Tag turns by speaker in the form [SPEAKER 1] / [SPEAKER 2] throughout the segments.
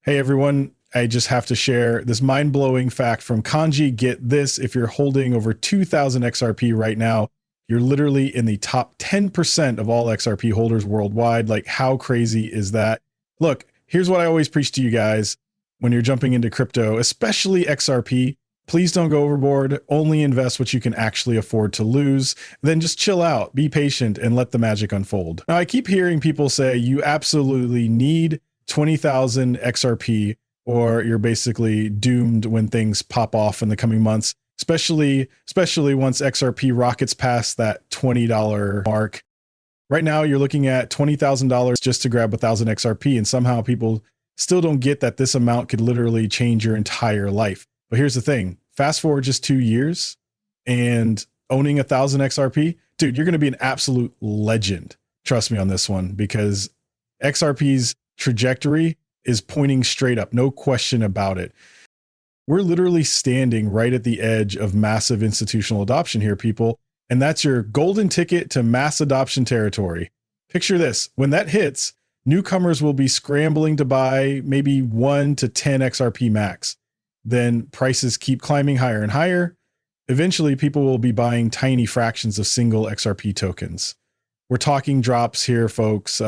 [SPEAKER 1] Hey everyone, I just have to share this mind-blowing fact from Kanji. Get this, if you're holding over 2,000 XRP right now, you're literally in the top 10% of all XRP holders worldwide. Like, how crazy is that? Look, here's what I always preach to you guys when you're jumping into crypto, especially XRP. Please don't go overboard. Only invest what you can actually afford to lose. Then just chill out, be patient, and let the magic unfold. Now, I keep hearing people say you absolutely need 20,000 XRP or you're basically doomed when things pop off in the coming months, especially once XRP rockets past that $20 mark. Right now, you're looking at $20,000 just to grab 1,000 XRP, and somehow people still don't get that this amount could literally change your entire life. But here's the thing. Fast forward just 2 years and owning 1,000 XRP, dude, you're going to be an absolute legend. Trust me on this one, because XRP's trajectory is pointing straight up. No question about it. We're literally standing right at the edge of massive institutional adoption here, people. And that's your golden ticket to mass adoption territory. Picture this. When that hits, newcomers will be scrambling to buy maybe 1 to 10 XRP max. Then prices keep climbing higher and higher. Eventually, people will be buying tiny fractions of single XRP tokens. We're talking drops here, folks.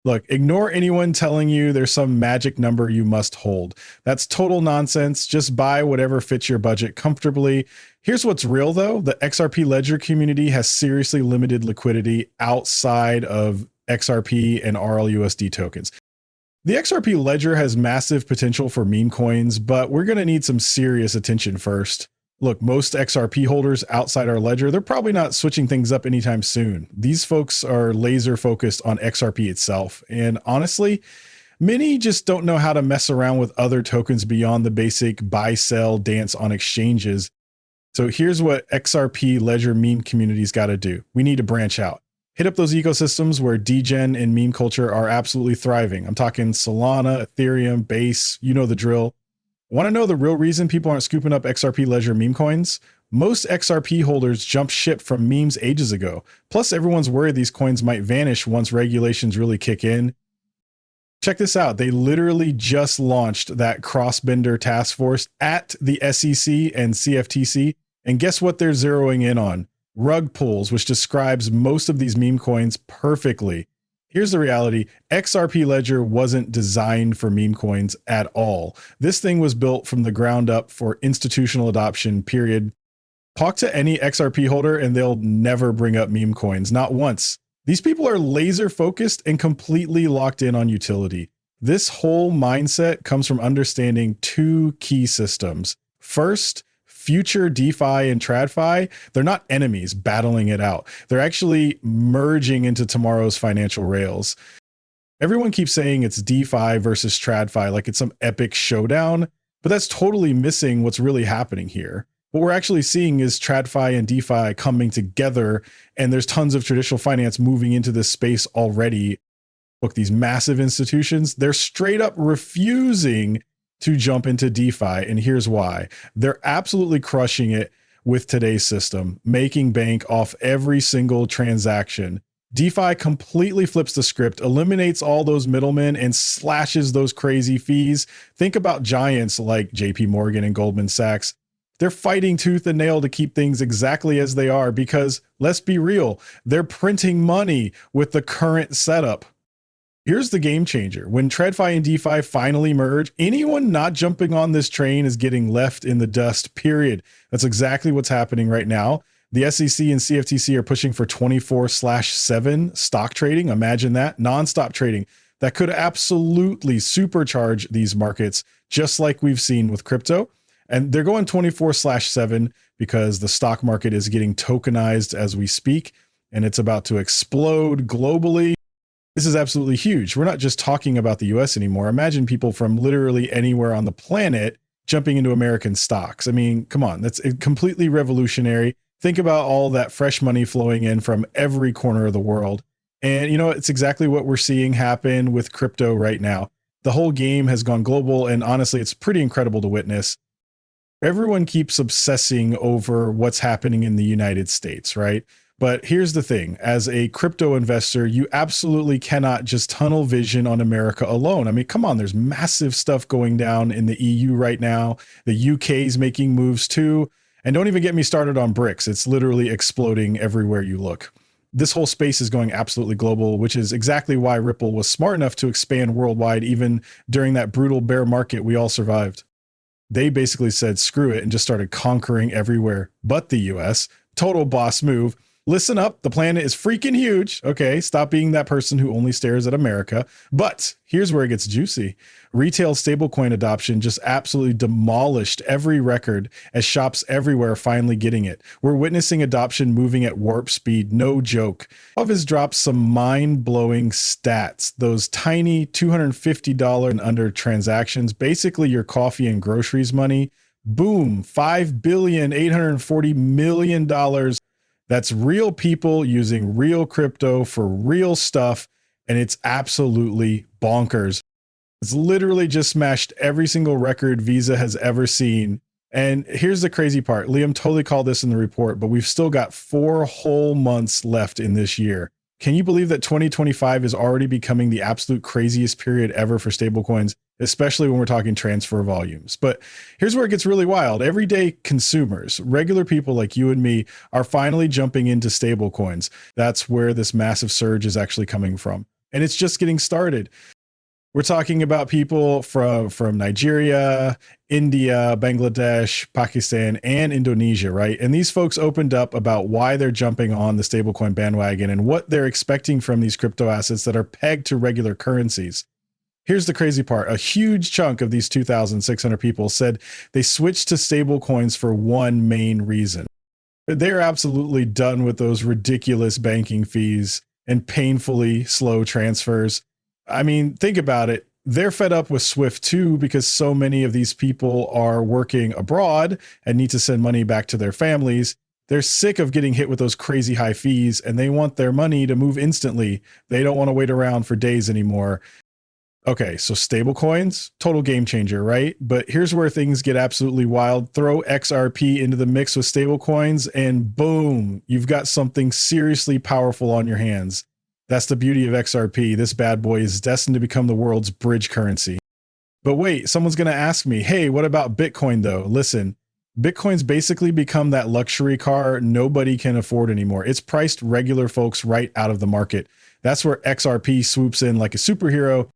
[SPEAKER 1] Look, ignore anyone telling you there's some magic number you must hold. That's total nonsense. Just buy whatever fits your budget comfortably. Here's what's real, though. The XRP ledger community has seriously limited liquidity outside of XRP and RLUSD tokens. The XRP ledger has massive potential for meme coins, but we're going to need some serious attention first. Look, most XRP holders outside our ledger, they're probably not switching things up anytime soon. These folks are laser focused on XRP itself. And honestly, many just don't know how to mess around with other tokens beyond the basic buy, sell, dance on exchanges. So here's what XRP ledger meme community's got to do. We need to branch out. Hit up those ecosystems where degen and meme culture are absolutely thriving. I'm talking Solana, Ethereum, Base, you know the drill. Want to know the real reason people aren't scooping up XRP ledger meme coins? Most XRP holders jumped ship from memes ages ago. Plus, everyone's worried these coins might vanish once regulations really kick in. Check this out. They literally just launched that cross-bender task force at the SEC and CFTC. And guess what they're zeroing in on? Rug pulls, which describes most of these meme coins perfectly. Here's the reality. XRP Ledger wasn't designed for meme coins at all. This thing was built from the ground up for institutional adoption, period. Talk to any XRP holder and they'll never bring up meme coins, not once. These people are laser focused and completely locked in on utility. This whole mindset comes from understanding two key systems. First, future DeFi and TradFi, they're not enemies battling it out. They're actually merging into tomorrow's financial rails. Everyone keeps saying it's DeFi versus TradFi, like it's some epic showdown, but that's totally missing what's really happening here. What we're actually seeing is TradFi and DeFi coming together, and there's tons of traditional finance moving into this space already. Look, these massive institutions, they're straight up refusing to jump into DeFi. And here's why. They're absolutely crushing it with today's system, making bank off every single transaction. DeFi completely flips the script, eliminates all those middlemen, and slashes those crazy fees. Think about giants like JP Morgan and Goldman Sachs. They're fighting tooth and nail to keep things exactly as they are because, let's be real, they're printing money with the current setup. Here's the game changer. When TradFi and DeFi finally merge, anyone not jumping on this train is getting left in the dust, period. That's exactly what's happening right now. The SEC and CFTC are pushing for 24/7 stock trading. Imagine that, nonstop trading. That could absolutely supercharge these markets, just like we've seen with crypto. And they're going 24/7 because the stock market is getting tokenized as we speak, and it's about to explode globally. This is absolutely huge. We're not just talking about the US anymore. Imagine people from literally anywhere on the planet jumping into American stocks. I mean, come on, that's completely revolutionary. Think about all that fresh money flowing in from every corner of the world. And you know, it's exactly what we're seeing happen with crypto right now. The whole game has gone global, and honestly, it's pretty incredible to witness. Everyone keeps obsessing over what's happening in the United States, right? But here's the thing, as a crypto investor, you absolutely cannot just tunnel vision on America alone. I mean, come on, there's massive stuff going down in the EU right now. The UK's making moves too. And don't even get me started on BRICS. It's literally exploding everywhere you look. This whole space is going absolutely global, which is exactly why Ripple was smart enough to expand worldwide, even during that brutal bear market we all survived. They basically said, screw it, and just started conquering everywhere but the US. Total boss move. Listen up, the planet is freaking huge. Okay, stop being that person who only stares at America. But here's where it gets juicy. Retail stablecoin adoption just absolutely demolished every record as shops everywhere finally getting it. We're witnessing adoption moving at warp speed, no joke. Of has dropped some mind-blowing stats. Those tiny $250 and under transactions, basically your coffee and groceries money. Boom, $5.840 billion. That's real people using real crypto for real stuff, and it's absolutely bonkers. It's literally just smashed every single record Visa has ever seen. And here's the crazy part. Liam totally called this in the report, but we've still got 4 whole months left in this year. Can you believe that 2025 is already becoming the absolute craziest period ever for stablecoins, especially when we're talking transfer volumes? But here's where it gets really wild. Everyday consumers, regular people like you and me, are finally jumping into stablecoins. That's where this massive surge is actually coming from. And it's just getting started. We're talking about people from Nigeria, India, Bangladesh, Pakistan, and Indonesia, right? And these folks opened up about why they're jumping on the stablecoin bandwagon and what they're expecting from these crypto assets that are pegged to regular currencies. Here's the crazy part. A huge chunk of these 2,600 people said they switched to stablecoins for one main reason. They're absolutely done with those ridiculous banking fees and painfully slow transfers. I mean, think about it. They're fed up with Swift too, because so many of these people are working abroad and need to send money back to their families. They're sick of getting hit with those crazy high fees, and they want their money to move instantly. They don't want to wait around for days anymore. Okay, so stablecoins, total game changer, right? But here's where things get absolutely wild. Throw XRP into the mix with stablecoins, and boom, you've got something seriously powerful on your hands. That's the beauty of XRP. This bad boy is destined to become the world's bridge currency. But wait, someone's going to ask me, hey, what about Bitcoin though? Listen, Bitcoin's basically become that luxury car nobody can afford anymore. It's priced regular folks right out of the market. That's where XRP swoops in like a superhero.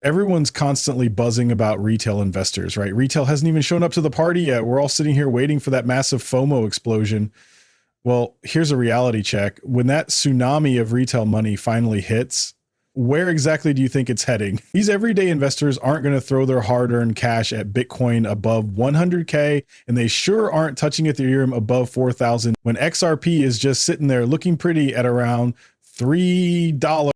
[SPEAKER 1] Everyone's constantly buzzing about retail investors, right? Retail hasn't even shown up to the party yet. We're all sitting here waiting for that massive FOMO explosion. Well, here's a reality check. When that tsunami of retail money finally hits, where exactly do you think it's heading? These everyday investors aren't going to throw their hard-earned cash at Bitcoin above 100K, and they sure aren't touching Ethereum above 4,000 when XRP is just sitting there looking pretty at around $3.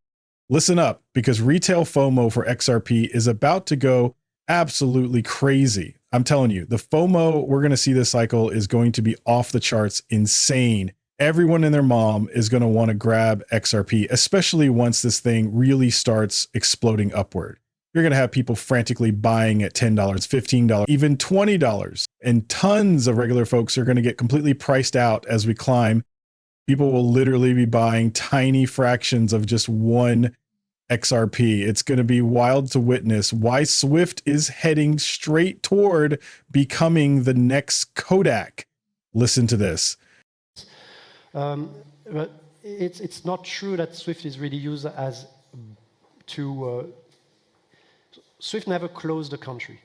[SPEAKER 1] Listen up, because retail FOMO for XRP is about to go absolutely crazy. I'm telling you, the FOMO we're going to see this cycle is going to be off the charts insane. Everyone and their mom is going to want to grab XRP, especially once this thing really starts exploding upward. You're going to have people frantically buying at $10, $15, even $20. And tons of regular folks are going to get completely priced out as we climb. People will literally be buying tiny fractions of just one XRP. It's going to be wild to witness why Swift is heading straight toward becoming the next Kodak. Listen to this.
[SPEAKER 2] But it's not true that Swift is really used as Swift never closed the country.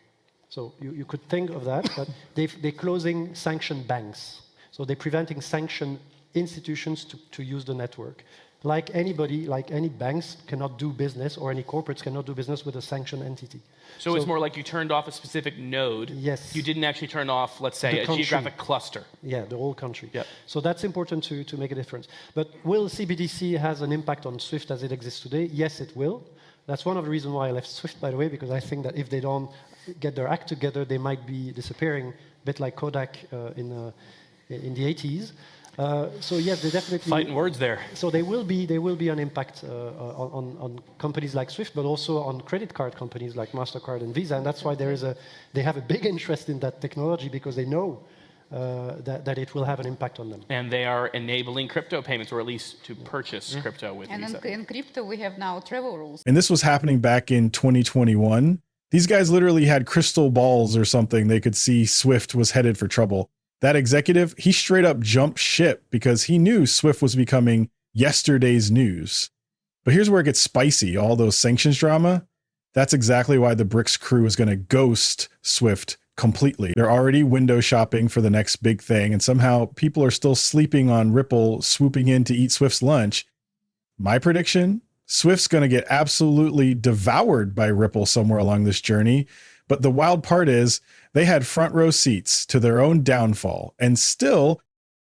[SPEAKER 2] So you could think of that, but they're closing sanctioned banks. So they're preventing sanctioned institutions to use the network. Like anybody, like any banks cannot do business, or any corporates cannot do business with a sanctioned entity.
[SPEAKER 3] So it's more like you turned off a specific node.
[SPEAKER 2] Yes.
[SPEAKER 3] You didn't actually turn off, let's say, a geographic cluster.
[SPEAKER 2] Yeah, the whole country.
[SPEAKER 3] Yep.
[SPEAKER 2] So that's important to make a difference. But will CBDC has an impact on Swift as it exists today? Yes, it will. That's one of the reasons why I left Swift, by the way, because I think that if they don't get their act together, they might be disappearing, a bit like Kodak in the 80s. So yes, they definitely
[SPEAKER 3] fighting words there.
[SPEAKER 2] So there will be an impact on companies like Swift, but also on credit card companies like MasterCard and Visa, and that's why they have a big interest in that technology, because they know that it will have an impact on them.
[SPEAKER 3] And they are enabling crypto payments, or at least to purchase crypto with Visa.
[SPEAKER 4] And in crypto, we have now travel rules.
[SPEAKER 1] And this was happening back in 2021. These guys literally had crystal balls or something. They could see Swift was headed for trouble. That executive, he straight up jumped ship because he knew Swift was becoming yesterday's news. But here's where it gets spicy. All those sanctions drama, that's exactly why the BRICS crew is going to ghost Swift completely. They're already window shopping for the next big thing, and somehow people are still sleeping on Ripple swooping in to eat Swift's lunch. My prediction, Swift's going to get absolutely devoured by Ripple somewhere along this journey. But the wild part is they had front row seats to their own downfall, and still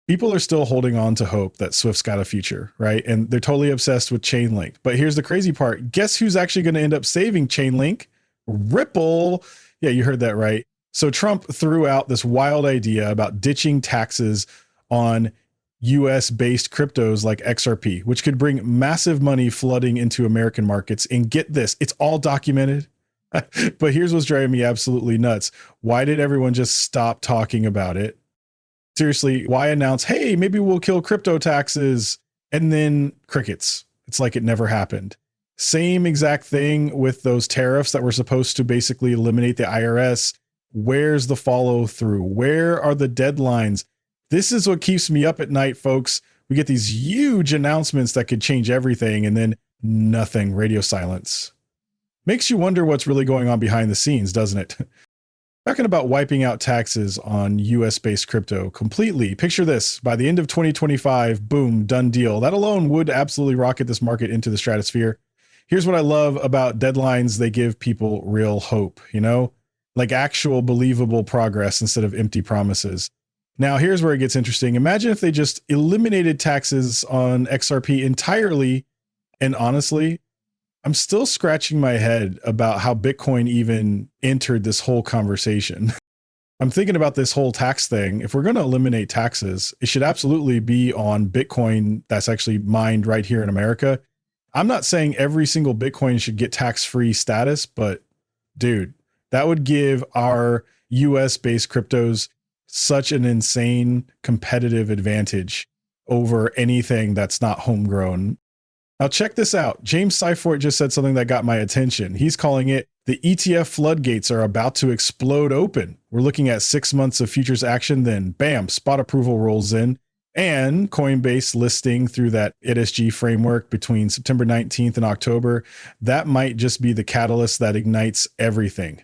[SPEAKER 1] people are still holding on to hope that Swift's got a future, right? And they're totally obsessed with Chainlink. But here's the crazy part. Guess who's actually going to end up saving Chainlink? Ripple. Yeah, you heard that right. So Trump threw out this wild idea about ditching taxes on US-based cryptos like XRP, which could bring massive money flooding into American markets. And get this, it's all documented. But here's what's driving me absolutely nuts. Why did everyone just stop talking about it? Seriously, why announce, hey, maybe we'll kill crypto taxes, and then crickets? It's like it never happened. Same exact thing with those tariffs that were supposed to basically eliminate the IRS. Where's the follow through? Where are the deadlines? This is what keeps me up at night, folks. We get these huge announcements that could change everything, and then nothing, radio silence. Makes you wonder what's really going on behind the scenes, doesn't it? Talking about wiping out taxes on US-based crypto completely. Picture this, by the end of 2025, boom, done deal. That alone would absolutely rocket this market into the stratosphere. Here's what I love about deadlines. They give people real hope, you know, like actual believable progress instead of empty promises. Now, here's where it gets interesting. Imagine if they just eliminated taxes on XRP entirely. And honestly, I'm still scratching my head about how Bitcoin even entered this whole conversation. I'm thinking about this whole tax thing. If we're going to eliminate taxes, it should absolutely be on Bitcoin that's actually mined right here in America. I'm not saying every single Bitcoin should get tax-free status, but dude, that would give our US-based cryptos such an insane competitive advantage over anything that's not homegrown. Now check this out. James Seifert just said something that got my attention. He's calling it the ETF floodgates are about to explode open. We're looking at 6 months of futures action, then bam, spot approval rolls in, and Coinbase listing through that ESG framework between September 19th and October. That might just be the catalyst that ignites everything.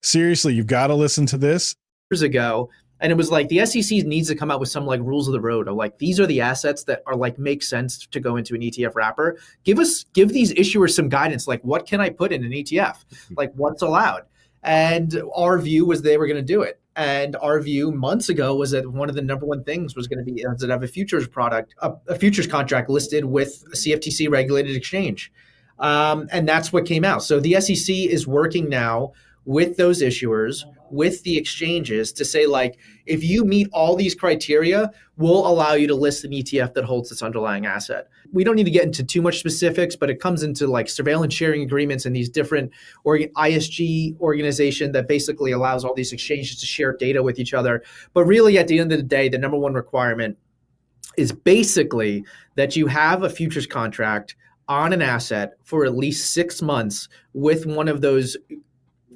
[SPEAKER 1] Seriously, you've got to listen to this.
[SPEAKER 5] Years ago, and it was like the SEC needs to come out with some like rules of the road of like, these are the assets that are like make sense to go into an ETF wrapper. Give these issuers some guidance. Like, what can I put in an ETF? Like, what's allowed? And our view was they were going to do it. And our view months ago was that one of the number one things was going to be to have a futures product, a futures contract listed with a CFTC regulated exchange. And that's what came out. So the SEC is working now with those issuers, with the exchanges to say, like, if you meet all these criteria, we'll allow you to list an ETF that holds this underlying asset. We don't need to get into too much specifics, but it comes into like surveillance sharing agreements and these different ISG organization that basically allows all these exchanges to share data with each other. But really, at the end of the day, the number one requirement is basically that you have a futures contract on an asset for at least 6 months with one of those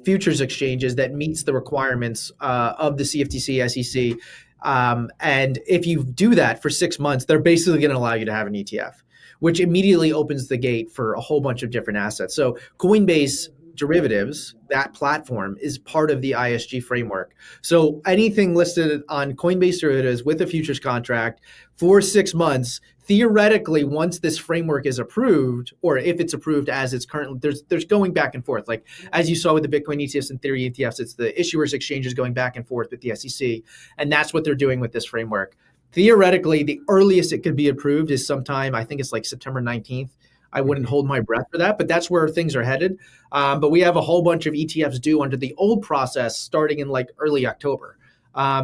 [SPEAKER 5] futures exchanges that meets the requirements of the CFTC, SEC. And if you do that for 6 months, they're basically going to allow you to have an ETF, which immediately opens the gate for a whole bunch of different assets. So Coinbase derivatives, that platform, is part of the ISG framework. So anything listed on Coinbase derivatives with a futures contract for 6 months, theoretically, once this framework is approved, or if it's approved as it's currently, there's going back and forth. Like as you saw with the Bitcoin ETFs and Ethereum ETFs, it's the issuers exchanges going back and forth with the SEC. And that's what they're doing with this framework. Theoretically, the earliest it could be approved is sometime, I think it's like September 19th. I wouldn't hold my breath for that, but that's where things are headed. But we have a whole bunch of ETFs due under the old process starting in like early October.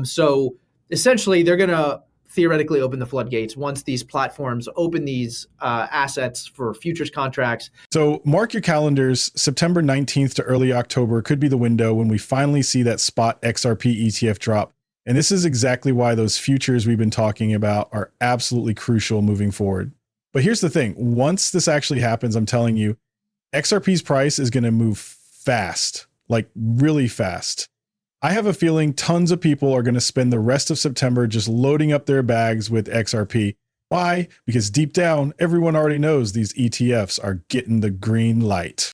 [SPEAKER 5] So essentially, they're going to theoretically open the floodgates once these platforms open these assets for futures contracts.
[SPEAKER 1] So mark your calendars. September 19th to early October could be the window when we finally see that spot XRP ETF drop. And this is exactly why those futures we've been talking about are absolutely crucial moving forward. But here's the thing. Once this actually happens, I'm telling you, XRP's price is going to move fast, like really fast. I have a feeling tons of people are going to spend the rest of September just loading up their bags with XRP. Why? Because deep down, everyone already knows these ETFs are getting the green light.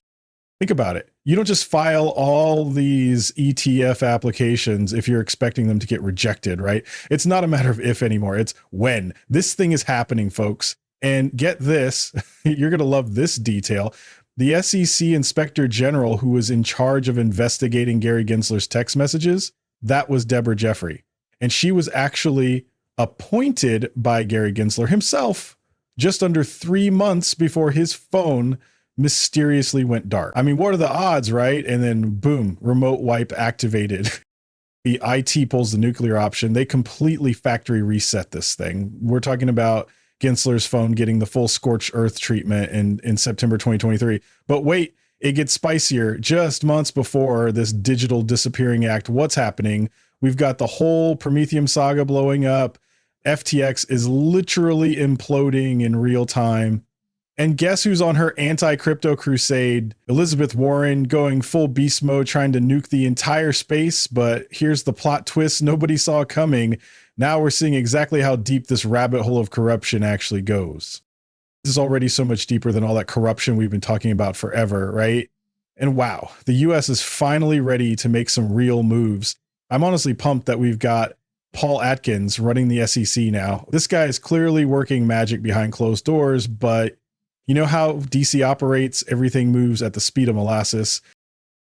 [SPEAKER 1] Think about it. You don't just file all these ETF applications if you're expecting them to get rejected, right? It's not a matter of if anymore. It's when. This thing is happening, folks. And get this, you're going to love this detail. The SEC Inspector General who was in charge of investigating Gary Gensler's text messages, that was Deborah Jeffrey. And she was actually appointed by Gary Gensler himself just under 3 months before his phone mysteriously went dark. I mean, what are the odds, right? And then boom, remote wipe activated. The IT pulls the nuclear option. They completely factory reset this thing. We're talking about Gensler's phone getting the full scorched earth treatment in September 2023. But wait, it gets spicier. Just months before this digital disappearing act, what's happening? We've got the whole Prometheum saga blowing up. FTX is literally imploding in real time. And guess who's on her anti-crypto crusade? Elizabeth Warren going full beast mode, trying to nuke the entire space. But here's the plot twist nobody saw coming. Now we're seeing exactly how deep this rabbit hole of corruption actually goes. This is already so much deeper than all that corruption we've been talking about forever, right? And wow, the US is finally ready to make some real moves. I'm honestly pumped that we've got Paul Atkins running the SEC now. This guy is clearly working magic behind closed doors, but you know how DC operates, everything moves at the speed of molasses.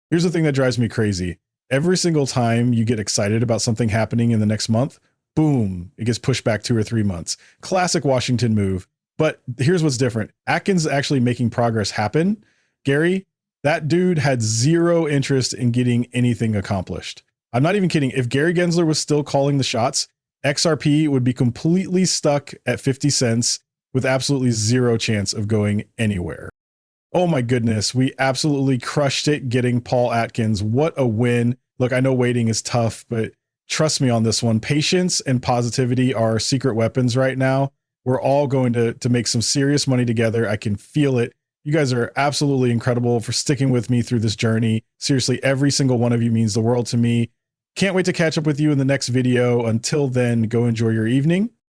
[SPEAKER 1] Here's the thing that drives me crazy. Every single time you get excited about something happening in the next month, boom, it gets pushed back 2 or 3 months. Classic Washington move. But here's what's different. Atkins actually making progress happen. Gary, that dude had zero interest in getting anything accomplished. I'm not even kidding. If Gary Gensler was still calling the shots, XRP would be completely stuck at 50 cents with absolutely zero chance of going anywhere. Oh my goodness, we absolutely crushed it getting Paul Atkins. What a win. Look, I know waiting is tough, but trust me on this one. Patience and positivity are secret weapons right now. We're all going to make some serious money together. I can feel it. You guys are absolutely incredible for sticking with me through this journey. Seriously, every single one of you means the world to me. Can't wait to catch up with you in the next video. Until then, go enjoy your evening